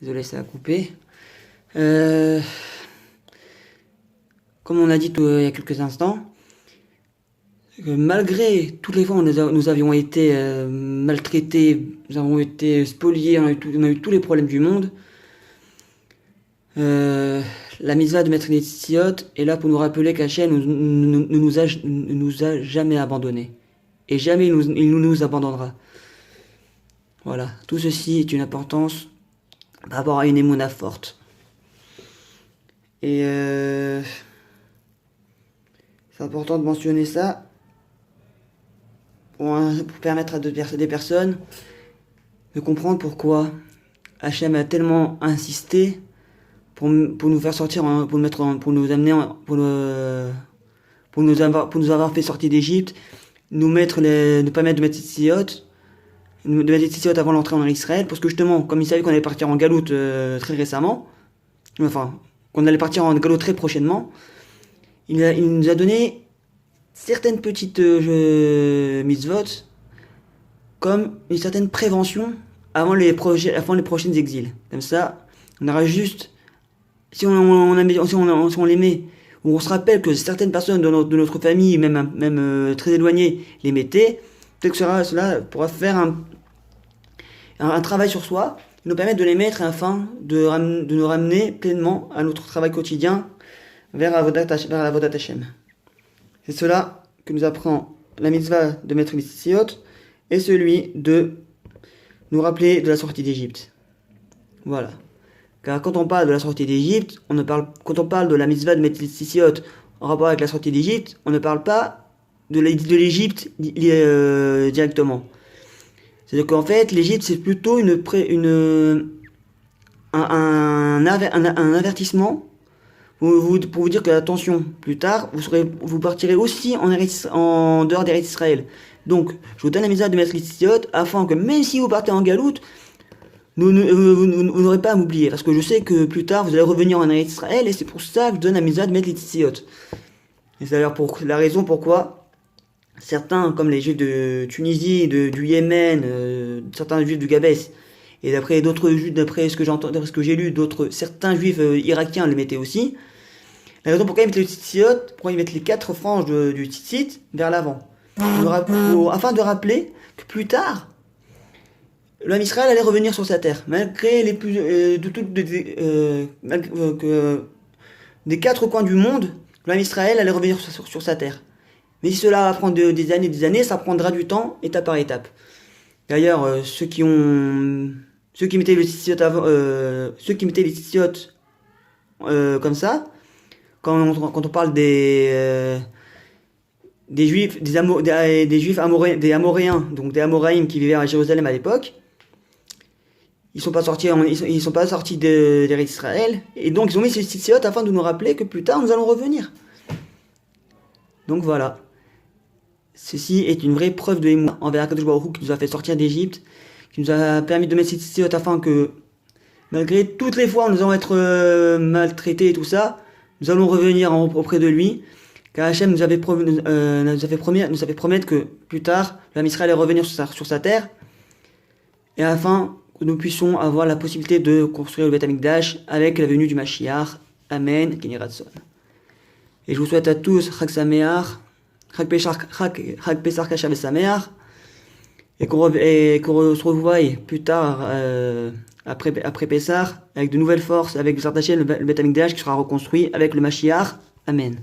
Désolé, ça a coupé. Comme on a dit il y a quelques instants, malgré toutes les fois où nous avions été maltraités, nous avons été spoliés, on a eu tous les problèmes du monde, la mitzvah de Maître Netziot est là pour nous rappeler qu'Hachem ne nous a jamais abandonnés. Et jamais il nous abandonnera. Voilà, tout ceci est une importance par rapport à une émouna forte. Et c'est important de mentionner ça pour permettre à des personnes de comprendre pourquoi Hachem a tellement insisté pour nous faire sortir, pour nous amener, pour nous avoir fait sortir d'Égypte, ne pas mettre de Metziot, de mettre Metziot avant l'entrée en Israël, parce que justement, comme il savait qu'on allait partir en galoute très récemment, enfin, qu'on allait partir en galoute très prochainement, il nous a donné certaines petites mitzvot comme une certaine prévention avant les prochains exils. Comme ça, on aura juste, si on les met, ou on se rappelle que certaines personnes de notre famille, même très éloignées, les mettaient, peut-être que cela pourra faire un travail sur soi, nous permettre de les mettre afin de nous ramener pleinement à notre travail quotidien vers la Avodat Hashem. C'est cela que nous apprend la mitzvah de Maître Netziot et celui de nous rappeler de la sortie d'Égypte. Voilà. Car quand on parle de la sortie d'Égypte, quand on parle de la mitzvah de Maître Netziot en rapport avec la sortie d'Égypte, on ne parle pas de l'Égypte directement. C'est-à-dire qu'en fait, l'Égypte, c'est plutôt un avertissement pour vous dire que, attention, plus tard, vous partirez aussi en dehors d'Eretz Israël. Donc, je vous donne la mitzvah de Maître Netziot afin que même si vous partez en galoute, vous n'aurez pas à m'oublier. Parce que je sais que plus tard, vous allez revenir en Eretz Israël et c'est pour ça que je donne la mitzvah de Maître Netziot. Et c'est d'ailleurs la raison pourquoi certains, comme les juifs de Tunisie, du Yémen, certains juifs du Gabès, et d'après d'autres juifs, d'après ce que j'ai lu, certains juifs irakiens le mettaient aussi. La raison pourquoi ils mettent le tzitzit, pourquoi ils mettent les 4 franges du tzitzit vers l'avant. Afin de rappeler que plus tard, l'homme Israël allait revenir sur sa terre, malgré des 4 coins du monde, l'homme Israël allait revenir sur sa terre. Mais si cela va prendre des années, ça prendra du temps, étape par étape. D'ailleurs, ceux qui mettaient les tzitzit comme ça, quand on parle des juifs, des juifs amoréens, donc des Amoraïm qui vivaient à Jérusalem à l'époque, ils sont pas sortis d'Eretz Israël, et donc ils ont mis ces tzitzit afin de nous rappeler que plus tard nous allons revenir. Donc voilà. Ceci est une vraie preuve de émouna envers Akadosh Baruch Hu qui nous a fait sortir d'Égypte, qui nous a permis de mettre ces tzitzit afin que, malgré toutes les fois où nous allons être maltraités et tout ça, nous allons revenir auprès de lui, car Hachem nous avait promettre que plus tard, l'homme Israël allait revenir sur sa terre, et afin que nous puissions avoir la possibilité de construire le Beth Amikdash avec la venue du Mashiach. Amen. Keni Ratson. Et je vous souhaite à tous Chag Sameach, Chag Pesach Kasher Sameach, et qu'on se revoie plus tard après Pessah avec de nouvelles forces, avec le Beth Amikdash qui sera reconstruit avec le Mashiach. Amen.